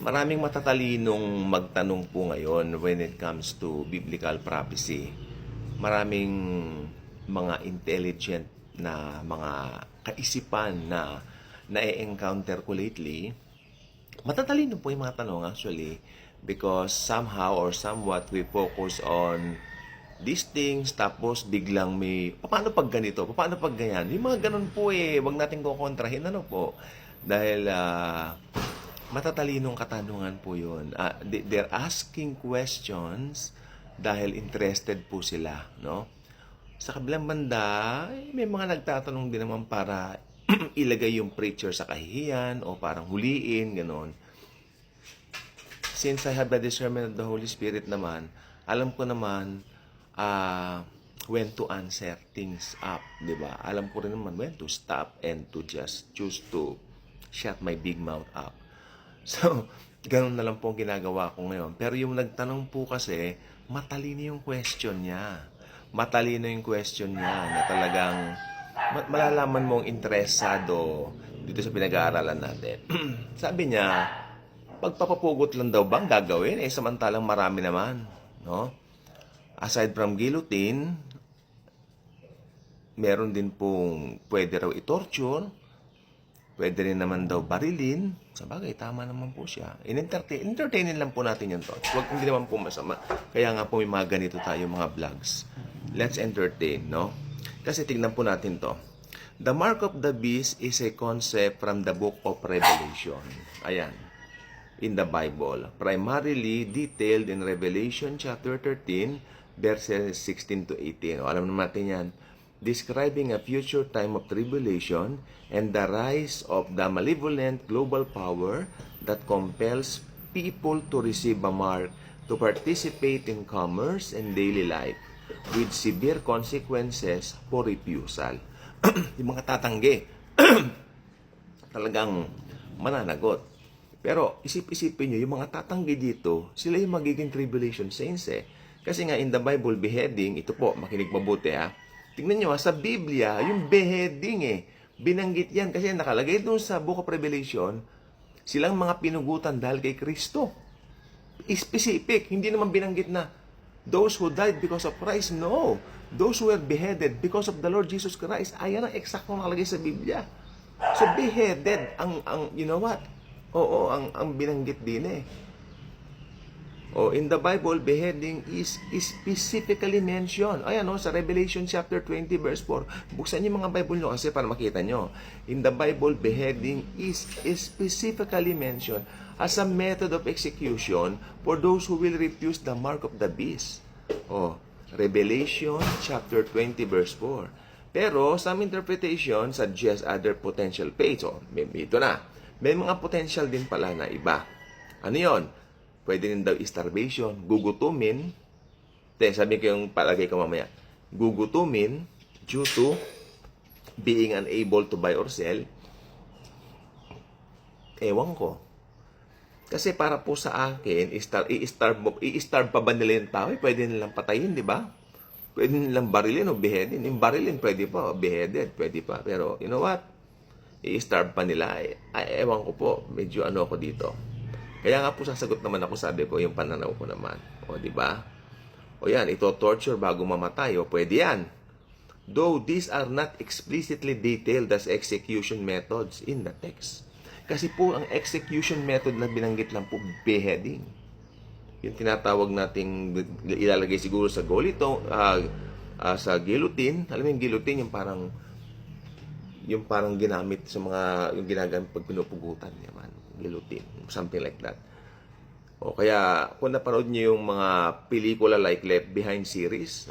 Maraming matatalinong magtanong po ngayon when it comes to biblical prophecy. Maraming mga intelligent na mga kaisipan na na-encounter ko lately. Matatalino po yung mga tanong actually because somehow or somewhat we focus on these things tapos biglang may paano pag ganito, paano pag ganyan. Yung mga ganun po wag natin kukontrahin po. Dahil matatalinong katanungan po yun. They're asking questions dahil interested po sila, no? Sa kabilang banda, may mga nagtatanong din naman para ilagay yung preacher sa kahihiyan o parang huliin, gano'n. Since I have the discernment of the Holy Spirit naman, alam ko naman when to answer things up, di ba? Alam ko rin naman when to stop and to just choose to shut my big mouth up. So, ganun na lang po ang ginagawa ko ngayon. Pero yung nagtanong po kasi, matalino yung question niya. Matalino yung question niya na talagang malalaman mong interesado dito sa pinag-aaralan natin. Sabi niya, pagpapapugot lang daw bang gagawin? Samantalang marami naman. No? Aside from guillotine, meron din pong pwede raw i-torture. Pwede rin naman daw barilin. Sabagay, tama naman po siya. Entertainin lang po natin yung thoughts. Hindi naman po masama. Kaya nga po may mga ganito tayo mga vlogs. Let's entertain, no? Kasi tignan po natin to. The mark of the beast is a concept from the book of Revelation. Ayan. In the Bible. Primarily detailed in Revelation chapter 13, verses 16 to 18. Alam naman natin yan. Describing a future time of tribulation and the rise of the malevolent global power that compels people to receive a mark to participate in commerce and daily life with severe consequences for refusal. Yung mga tatanggi talagang mananagot. Pero isip-isipin nyo, yung mga tatanggi dito, sila yung magiging tribulation saints Kasi nga in the Bible, beheading, ito po, makinig mabuti Tingnan nyo sa Biblia, yung beheading binanggit yan kasi nakalagay doon sa Book of Revelation, silang mga pinugutan dahil kay Kristo. Specific, hindi naman binanggit na those who died because of Christ, no. Those who were beheaded because of the Lord Jesus Christ, ayan ang eksakto nakalagay sa Biblia. So beheaded, you know what? Oo, ang binanggit din in the Bible, beheading is specifically mentioned. Ayan sa Revelation chapter 20 verse 4. Buksan niyo mga Bible nyo kasi para makita nyo. In the Bible, beheading is specifically mentioned as a method of execution for those who will refuse the mark of the beast. Revelation chapter 20 verse 4. Pero some interpretation suggest other potential fates. Ito na. May mga potential din pala na iba. Ano yon? Pwede rin daw starvation, gugutumin. Sabi ko yung palagay ko mamaya. Gugutumin due to being unable to buy or sell. Ewan ko. Kasi para po sa akin, i-starve pa ba nila yung tao? Pwede nilang patayin, di ba? Pwede nilang barilin o beheadin. Yung barilin, pwede pa. Beheaded, pwede pa. Pero, you know what? I-starve pa nila. Ewan ko po. Medyo ako dito. Kaya nga po sasagot naman ako, sabi ko, yung pananaw ko naman. Di ba? Yan, ito torture bago mamatay. Pwede yan. Though these are not explicitly detailed as execution methods in the text. Kasi po, ang execution method na binanggit lang po, beheading. Yung tinatawag nating ilalagay siguro sa sa guillotine. Alam mo yung guillotine, yung parang ginamit sa mga, yung ginagamit pag pinupugutan. Guillotine, something like that. Kaya kung napanood niyo yung mga pelikula like Left Behind series,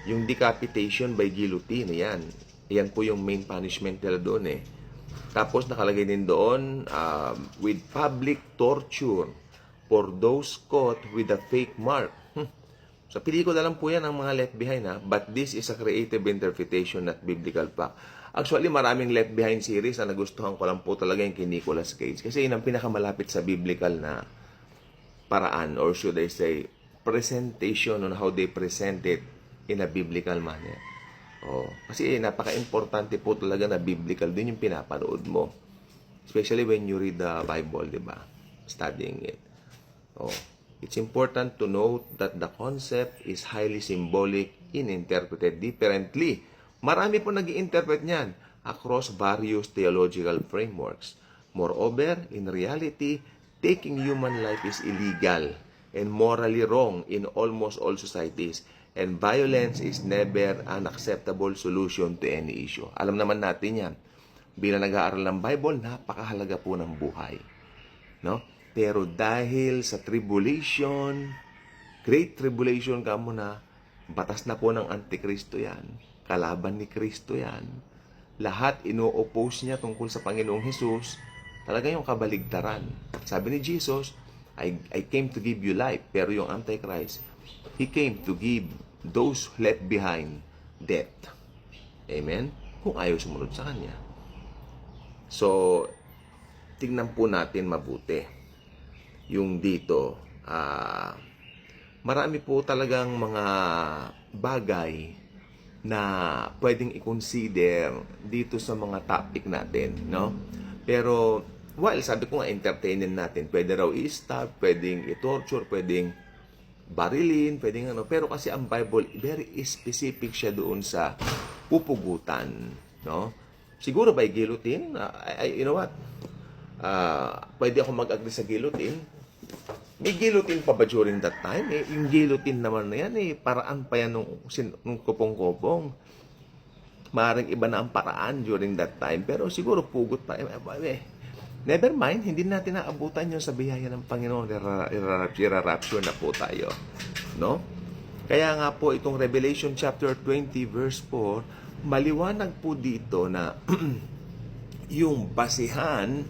yung decapitation by guillotine, yan po yung main punishment nila doon Tapos nakalagay din doon with public torture for those caught with a fake mark. Sa pelikula lang po yan ang mga Left Behind but this is a creative interpretation, not biblical fact. Actually, maraming Left Behind series na nagustuhan ko lang po talaga yung kay Nicolas Cage. Kasi yun ang pinakamalapit sa biblical na paraan, or should I say, presentation on how they present it in a biblical manner. Kasi napaka-importante po talaga na biblical din yung pinapanood mo. Especially when you read the Bible, di ba? studying it. Oh, it's important to note that the concept is highly symbolic and interpreted differently. Marami po nag-i-interpret niyan across various theological frameworks. Moreover, in reality, taking human life is illegal and morally wrong in almost all societies, and violence is never an acceptable solution to any issue. Alam naman natin yan. Bilang nag-aaral ng Bible, napakahalaga po ng buhay. No? Pero dahil sa tribulation, great tribulation ka muna, batas na po ng Antikristo yan. Kalaban ni Kristo yan. Lahat ino-oppose niya tungkol sa Panginoong Hesus. Talaga yung kabaligtaran. Sabi ni Jesus, I came to give you life. Pero yung Antichrist, He came to give those left behind death. Amen? Kung ayaw sumunod sa Kanya. So, tingnan po natin mabuti. Yung dito, marami po talagang mga bagay na pwedeng i-consider dito sa mga topic natin, no? Pero, while sabi ko nga, entertainin natin. Pwede raw i-stab, pwedeng i-torture, pwedeng barilin, pwedeng ano. Pero kasi ang Bible, very specific siya doon sa pupugutan, no? Siguro by guillotine, you know what? Pwede ako mag-agree sa guillotine. May guillotine pa ba during that time? Yung guillotine naman na yan, paraan pa yan nung kupong-kupong. Maaaring iba na ang paraan during that time. Pero siguro pugot pa. Never mind, hindi natin naabutan yung sa biyaya ng Panginoon. Irarapture na po tayo. No? Kaya nga po itong Revelation chapter 20 verse 4, maliwanag po dito na yung basihan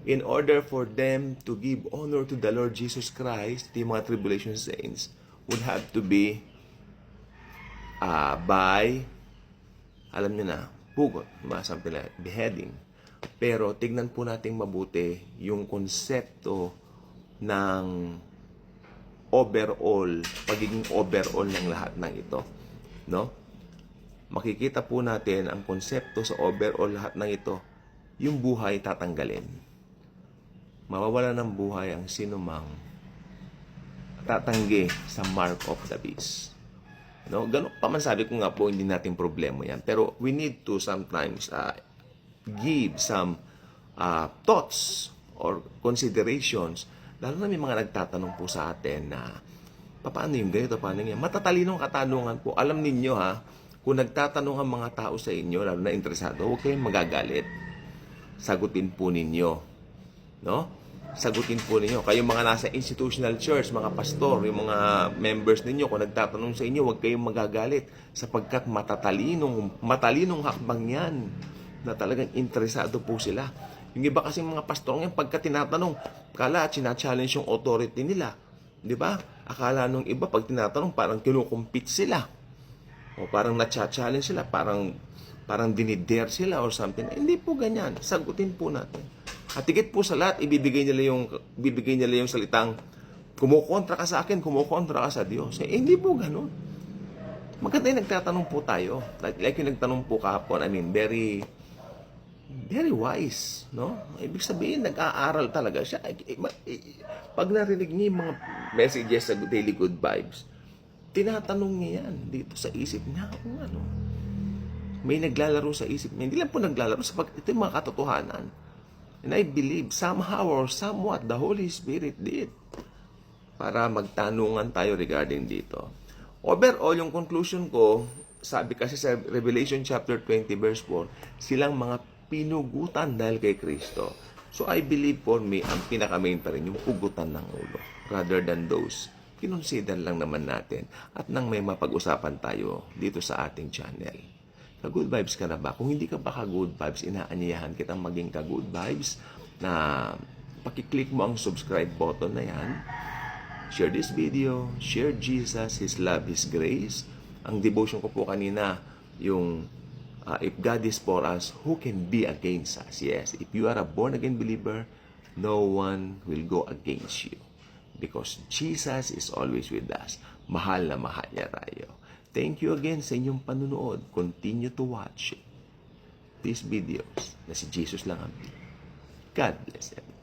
in order for them to give honor to the Lord Jesus Christ, yung mga tribulation saints, would have to be by, alam nyo na, pugot, something like beheading. Pero tignan po natin mabuti yung konsepto ng overall, pagiging overall ng lahat ng ito. No? Makikita po natin ang konsepto sa overall lahat ng ito, yung buhay tatanggalin. Mawawala ng buhay ang sinumang tatanggi sa mark of the beast. No? Ganun pa man sabi ko nga po, hindi natin problema yan. Pero we need to sometimes give some thoughts or considerations. Lalo na may mga nagtatanong po sa atin na paano yung ganito, paano yung matatalinong katanungan po. Alam ninyo kung nagtatanong ang mga tao sa inyo, lalo na interesado, huwag kayong magagalit. Sagutin po ninyo. No? Sagutin po ninyo. Kayong mga nasa institutional church, mga pastor, yung mga members ninyo, kung nagtatanong sa inyo, huwag kayong magagalit sapagkat matalinong hakbang yan na talagang interesado po sila. Yung iba kasi mga pastor ngayon, pagka tinatanong, kala china-challenge yung authority nila. Di ba? Akala nung iba, pag tinatanong, parang kinukumpit sila. O parang na-challenge sila, parang dinidare sila or something. Hindi po ganyan. Sagutin po natin. At higit po sa lahat, ibibigay nila yung salitang, kumukontra ka sa akin, kumukontra ka sa Diyos. Hindi po ganun. Maganda yung nagtatanong po tayo. Like yung nagtanong po kahapon, very wise, no? Ibig sabihin, nag-aaral talaga siya. Pag narinig niya yung mga messages sa Daily Good Vibes, tinatanong niya yan dito sa isip niya. Ano? May naglalaro sa isip niya. Hindi lang po naglalaro sapagkat ito yung mga katotohanan. And I believe somehow or somewhat the Holy Spirit did para magtanungan tayo regarding dito. Overall, yung conclusion ko, sabi kasi sa Revelation chapter 20 verse 4, silang mga pinugutan dahil kay Kristo. So I believe for me, ang pinaka-main pa rin yung pugutan ng ulo rather than those. Kinonsider lang naman natin at nang may mapag-usapan tayo dito sa ating channel. Ka-good vibes ka na ba? Kung hindi ka pa ka-good vibes, inaanyayahan kitang maging ka-good vibes na pakiclick mo ang subscribe button na yan. Share this video. Share Jesus, His love, His grace. Ang devotion ko po kanina, yung if God is for us, who can be against us? Yes, if you are a born-again believer, no one will go against you. Because Jesus is always with us. Mahal na mahal niya tayo. Thank you again sa inyong panunood. Continue to watch these videos na si Jesus lang ang God bless everyone.